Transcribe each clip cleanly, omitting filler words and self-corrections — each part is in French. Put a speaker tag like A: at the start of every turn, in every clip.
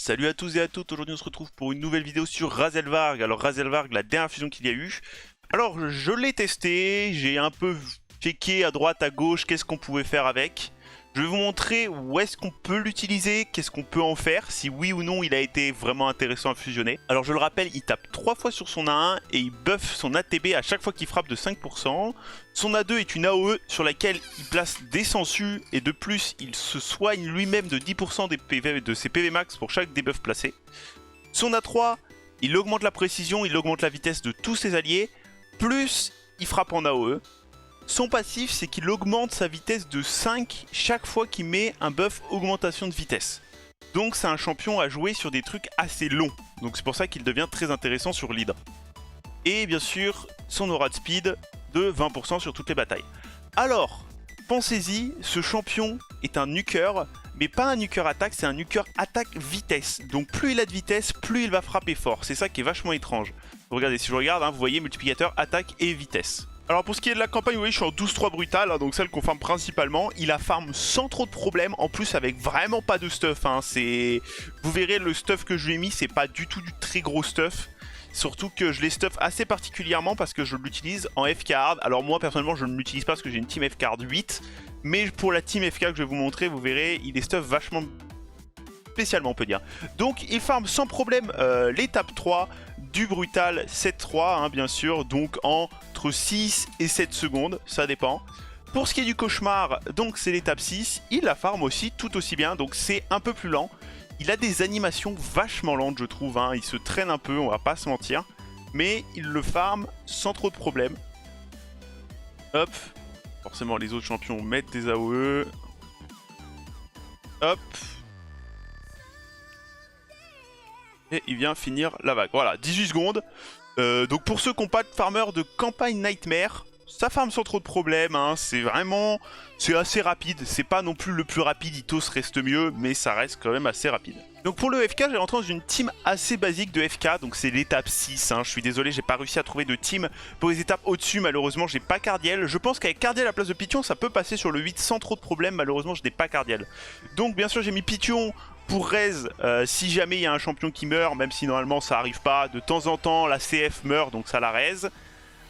A: Salut à tous et à toutes, aujourd'hui on se retrouve pour une nouvelle vidéo sur Razelvarg. Alors Razelvarg, la dernière fusion qu'il y a eu. Alors je l'ai testé, j'ai un peu checké à droite, à gauche, qu'est-ce qu'on pouvait faire avec. Je vais vous montrer où est-ce qu'on peut l'utiliser, qu'est-ce qu'on peut en faire, si oui ou non il a été vraiment intéressant à fusionner. Alors je le rappelle, il tape 3 fois sur son A1 et il buff son ATB à chaque fois qu'il frappe de 5%. Son A2 est une AOE sur laquelle il place des sangsues et de plus il se soigne lui-même de 10% des PV, de ses PV max pour chaque debuff placé. Son A3, il augmente la précision, il augmente la vitesse de tous ses alliés, plus il frappe en AOE. Son passif, c'est qu'il augmente sa vitesse de 5 chaque fois qu'il met un buff augmentation de vitesse. Donc c'est un champion à jouer sur des trucs assez longs. Donc c'est pour ça qu'il devient très intéressant sur l'Hydre. Et bien sûr, son aura de speed de 20% sur toutes les batailles. Alors, pensez-y, ce champion est un nuker, mais pas un nuker attaque, c'est un nuker attaque vitesse. Donc plus il a de vitesse, plus il va frapper fort. C'est ça qui est vachement étrange. Regardez, si je regarde, hein, vous voyez multiplicateur attaque et vitesse. Alors pour ce qui est de la campagne, vous voyez, je suis en 12-3 brutal, hein, donc celle qu'on farm principalement. Il a farm sans trop de problèmes, en plus avec vraiment pas de stuff. Hein, vous verrez, le stuff que je lui ai mis, c'est pas du tout du très gros stuff. Surtout que je les stuff assez particulièrement parce que je l'utilise en FK-hard. Alors moi personnellement je ne l'utilise pas parce que j'ai une team FK-hard 8. Mais pour la team FK que je vais vous montrer, vous verrez, il est stuff vachement spécialement on peut dire. Donc il farm sans problème l'étape 3 du brutal 7-3 hein, bien sûr. Donc entre 6 et 7 secondes, ça dépend. Pour ce qui est du cauchemar, donc c'est l'étape 6. Il la farm aussi tout aussi bien, donc c'est un peu plus lent. Il a des animations vachement lentes je trouve, hein. Il se traîne un peu, on va pas se mentir. Mais il le farm sans trop de problèmes. Hop, forcément les autres champions mettent des AOE. Hop. Et il vient finir la vague. Voilà, 18 secondes. Donc pour ceux qui n'ont pas de farmer de campagne Nightmare, ça farm sans trop de problèmes. Hein. C'est assez rapide. C'est pas non plus le plus rapide. Itos reste mieux, mais ça reste quand même assez rapide. Donc pour le FK, j'ai rentré dans une team assez basique de FK. Donc c'est l'étape 6. Hein. Je suis désolé, j'ai pas réussi à trouver de team pour les étapes au-dessus. Malheureusement, j'ai pas Cardiel. Je pense qu'avec Cardiel à la place de Pythion, ça peut passer sur le 8 sans trop de problèmes. Malheureusement, je n'ai pas Cardiel. Donc bien sûr, j'ai mis Pythion pour raise si jamais il y a un champion qui meurt, même si normalement ça arrive pas. De temps en temps, la CF meurt, donc ça la raise.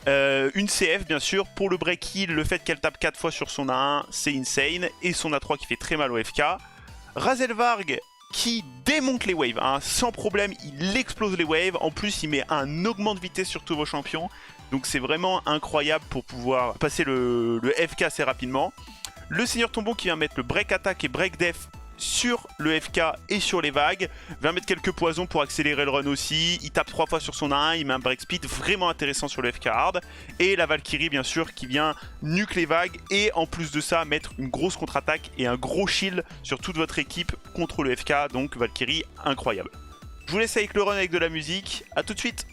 A: Une CF bien sûr, pour le break heal, le fait qu'elle tape 4 fois sur son A1, c'est insane. Et son A3 qui fait très mal au FK. Razelvarg qui démonte les waves, hein, sans problème, il explose les waves. En plus, il met un augment de vitesse sur tous vos champions. Donc c'est vraiment incroyable pour pouvoir passer le FK assez rapidement. Le Seigneur Tombon qui vient mettre le break attack et break def sur le FK et sur les vagues. Vient mettre quelques poisons pour accélérer le run aussi. Il tape 3 fois sur son A1, il met un break speed vraiment intéressant sur le FK hard. Et la Valkyrie bien sûr qui vient nuke les vagues et en plus de ça mettre une grosse contre-attaque et un gros shield sur toute votre équipe contre le FK. Donc Valkyrie incroyable. Je vous laisse avec le run avec de la musique. A tout de suite.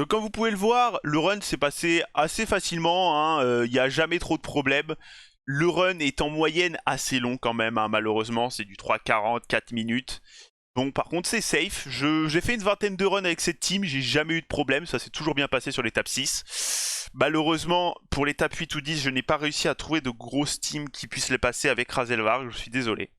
A: Donc comme vous pouvez le voir, le run s'est passé assez facilement, hein, il n'y a jamais trop de problèmes. Le run est en moyenne assez long quand même, hein, malheureusement, c'est du 3,40, 4 minutes. Bon, par contre, c'est safe. J'ai fait une vingtaine de runs avec cette team, j'ai jamais eu de problème, ça s'est toujours bien passé sur l'étape 6. Malheureusement, pour l'étape 8 ou 10, je n'ai pas réussi à trouver de grosses teams qui puissent les passer avec Razelvarg, je suis désolé.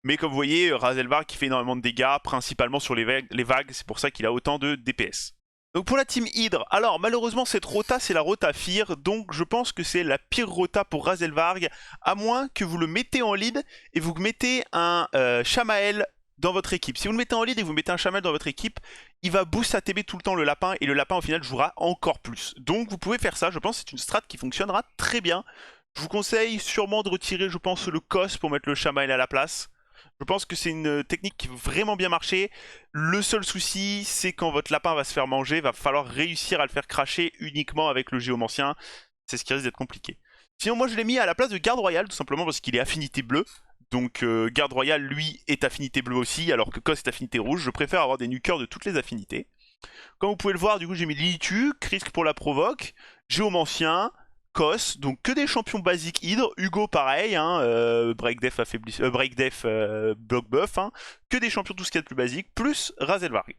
A: Mais comme vous voyez, Razelvarg qui fait énormément de dégâts, principalement sur les vagues, c'est pour ça qu'il a autant de DPS. Donc pour la team Hydre, alors malheureusement cette rota c'est la rota Fear, donc je pense que c'est la pire rota pour Razelvarg, à moins que vous le mettez en lead et vous mettez un Shamael dans votre équipe. Si vous le mettez en lead et vous mettez un Shamael dans votre équipe, il va boost ATB tout le temps le lapin et le lapin au final jouera encore plus. Donc vous pouvez faire ça, je pense que c'est une strat qui fonctionnera très bien. Je vous conseille sûrement de retirer, je pense, le COS pour mettre le Shamael à la place. Je pense que c'est une technique qui va vraiment bien marcher. Le seul souci, c'est quand votre lapin va se faire manger, va falloir réussir à le faire cracher uniquement avec le géomancien. C'est ce qui risque d'être compliqué. Sinon, moi je l'ai mis à la place de Garde Royale, tout simplement parce qu'il est affinité bleue. Donc Garde Royale, lui, est affinité bleue aussi, alors que Kos est affinité rouge. Je préfère avoir des nukers de toutes les affinités. Comme vous pouvez le voir, du coup j'ai mis Lilitu, Krisk pour la provoque, Géomancien, Kos, donc que des champions basiques Hydre, Hugo pareil, hein, Breakdef affaibli, Breakdef block buff, hein, que des champions tout ce qu'il y a de plus basique, plus Razelvarg.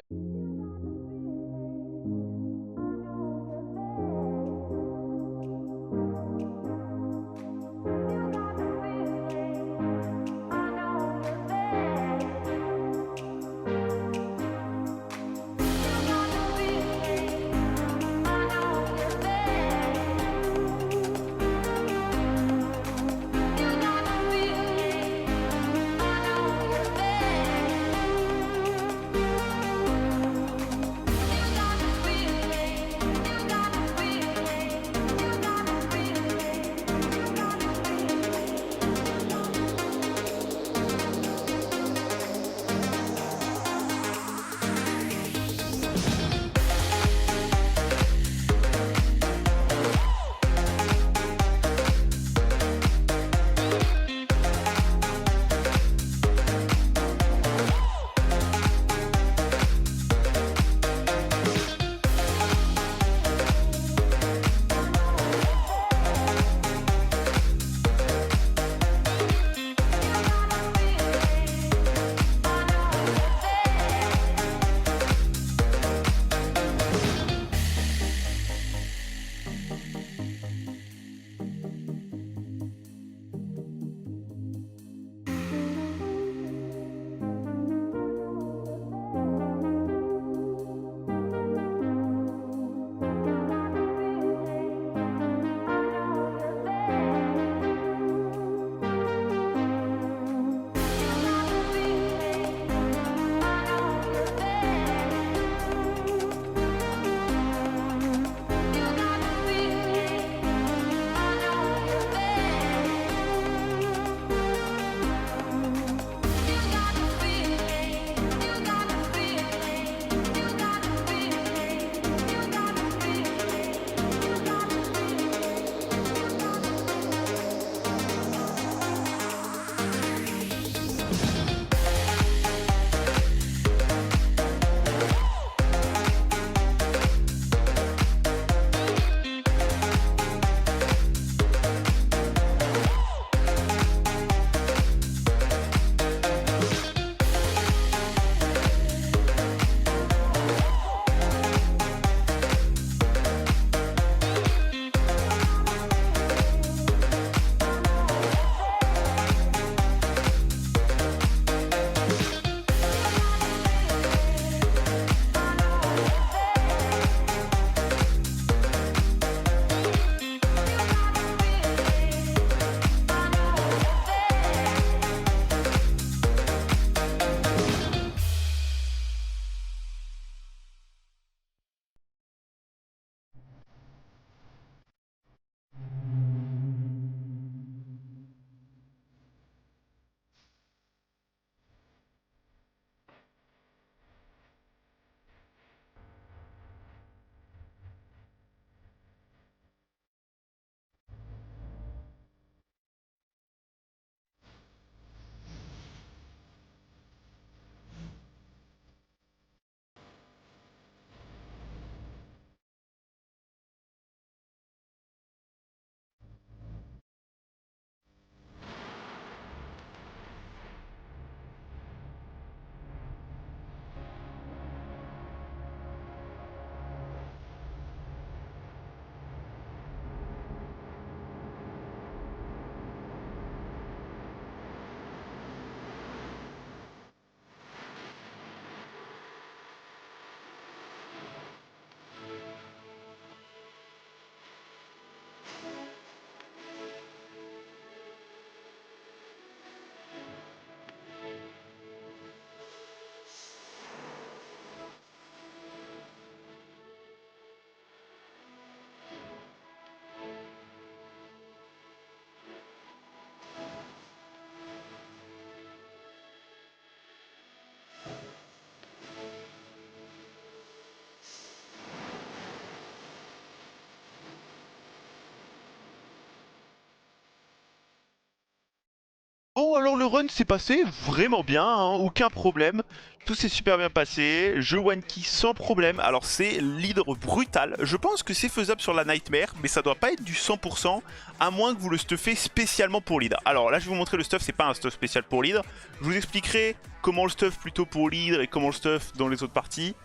A: alors le run s'est passé vraiment bien, hein, aucun problème. Tout s'est super bien passé, je one key sans problème. Alors c'est l'hydre brutal, je pense que c'est faisable sur la Nightmare, mais ça doit pas être du 100%, à moins que vous le stuffez spécialement pour l'hydre. Alors là je vais vous montrer le stuff, c'est pas un stuff spécial pour l'hydre. Je vous expliquerai comment le stuff plutôt pour l'hydre et comment le stuff dans les autres parties.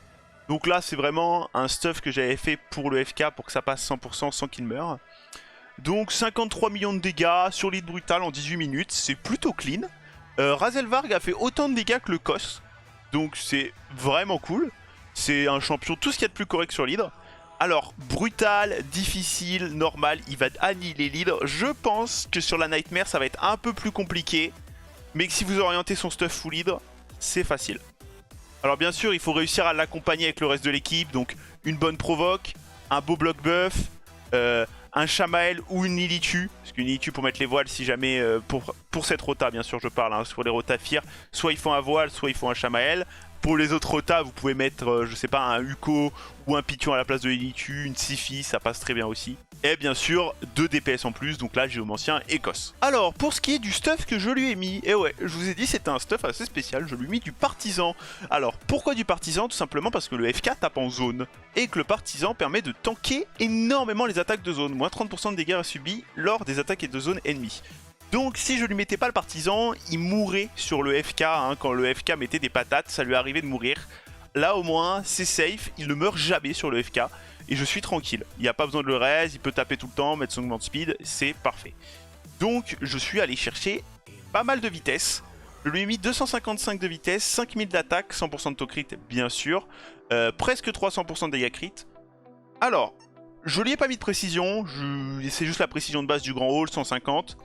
A: Donc là c'est vraiment un stuff que j'avais fait pour le FK pour que ça passe 100% sans qu'il meure. Donc 53 millions de dégâts sur l'hydre brutal en 18 minutes, c'est plutôt clean. Razelvarg a fait autant de dégâts que le Kos. Donc c'est vraiment cool. C'est un champion tout ce qu'il y a de plus correct sur l'hydre. Alors, brutal, difficile, normal, il va annihiler l'hydre. Je pense que sur la Nightmare, ça va être un peu plus compliqué. Mais que si vous orientez son stuff full hydre, c'est facile. Alors bien sûr, il faut réussir à l'accompagner avec le reste de l'équipe. Donc une bonne provoque, un beau bloc buff, un Shamael ou une Nilitu. Parce qu'une Nilitu pour mettre les voiles si jamais, pour cette rota bien sûr je parle, hein, sur les rotas Fir, soit ils font un voile, soit ils font un Shamael. Pour les autres rotas, vous pouvez mettre, je sais pas, un Uko ou un Piton à la place de Nilitu, une Sifi, ça passe très bien aussi. Et bien sûr, 2 DPS en plus, donc là Géomancien et Kos. Alors, pour ce qui est du stuff que je lui ai mis, et ouais, je vous ai dit c'était un stuff assez spécial, je lui ai mis du partisan. Alors, pourquoi du partisan? Tout simplement parce que le FK tape en zone, et que le partisan permet de tanker énormément les attaques de zone, moins 30% de dégâts subis lors des attaques de zone ennemies. Donc si je lui mettais pas le partisan, il mourrait sur le FK, hein, quand le FK mettait des patates, ça lui arrivait de mourir. Là au moins, c'est safe, il ne meurt jamais sur le FK, et je suis tranquille. Il n'y a pas besoin de le raise, il peut taper tout le temps, mettre son augment de speed, c'est parfait. Donc je suis allé chercher pas mal de vitesse. Je lui ai mis 255 de vitesse, 5000 d'attaque, 100% de taux crit bien sûr, presque 300% de dégâts crit. Alors, je lui ai pas mis de précision, c'est juste la précision de base du grand hall, 150.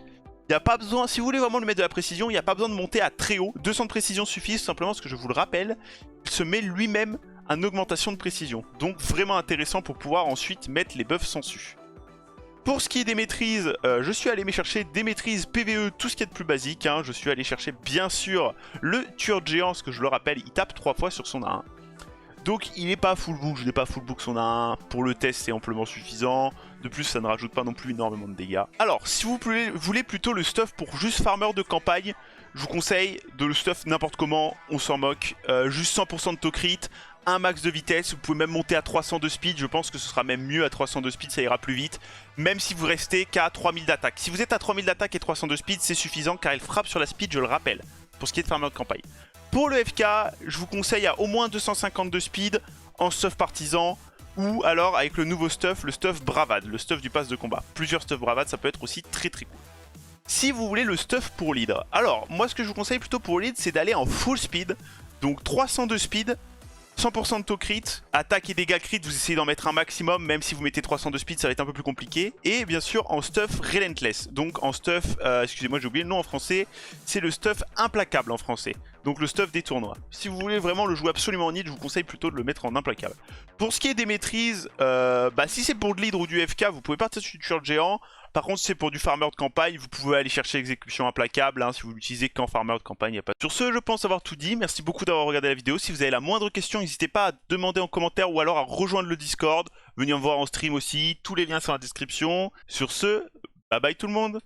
A: Il n'y a pas besoin, si vous voulez vraiment lui mettre de la précision, il n'y a pas besoin de monter à très haut. 200 de précision suffisent, simplement parce que je vous le rappelle, il se met lui-même en augmentation de précision. Donc vraiment intéressant pour pouvoir ensuite mettre les buffs sensu. Pour ce qui est des maîtrises, je suis allé me chercher des maîtrises PvE, tout ce qui est de plus basique. Hein. Je suis allé chercher bien sûr le tueur de géant, parce que je le rappelle, il tape 3 fois sur son A1. Donc il n'est pas full book, je n'ai pas full book son A1. Pour le test, c'est amplement suffisant. De plus, ça ne rajoute pas non plus énormément de dégâts. Alors, si vous voulez plutôt le stuff pour juste farmer de campagne, je vous conseille de le stuff n'importe comment, on s'en moque. Juste 100% de taux crit, un max de vitesse, vous pouvez même monter à 300 de speed. Je pense que ce sera même mieux à 300 de speed, ça ira plus vite. Même si vous restez qu'à 3000 d'attaque. Si vous êtes à 3000 d'attaque et 300 de speed, c'est suffisant car il frappe sur la speed, je le rappelle. Pour ce qui est de farmer de campagne. Pour le FK, je vous conseille à au moins 250 de speed en stuff partisan ou alors avec le nouveau stuff, le stuff bravade, le stuff du pass de combat. Plusieurs stuff bravade, ça peut être aussi très très cool. Si vous voulez le stuff pour l'hydre, alors moi ce que je vous conseille plutôt pour l'hydre, c'est d'aller en full speed, donc 300 de speed, 100% de taux crit, attaque et dégâts crit, vous essayez d'en mettre un maximum, même si vous mettez 300 de speed, ça va être un peu plus compliqué. Et bien sûr en stuff relentless, donc en stuff, excusez-moi j'ai oublié le nom en français, c'est le stuff implacable en français. Donc le stuff des tournois. Si vous voulez vraiment le jouer absolument en hit, je vous conseille plutôt de le mettre en implacable. Pour ce qui est des maîtrises, si c'est pour de l'hydre ou du FK, vous pouvez partir sur du tueur de géant. Par contre, si c'est pour du farmer de campagne, vous pouvez aller chercher exécution implacable, hein, si vous l'utilisez qu'en farmer de campagne, y a pas. Sur ce, je pense avoir tout dit. Merci beaucoup d'avoir regardé la vidéo. Si vous avez la moindre question, n'hésitez pas à demander en commentaire ou alors à rejoindre le Discord. Venez me voir en stream aussi. Tous les liens sont dans la description. Sur ce, bye bye tout le monde.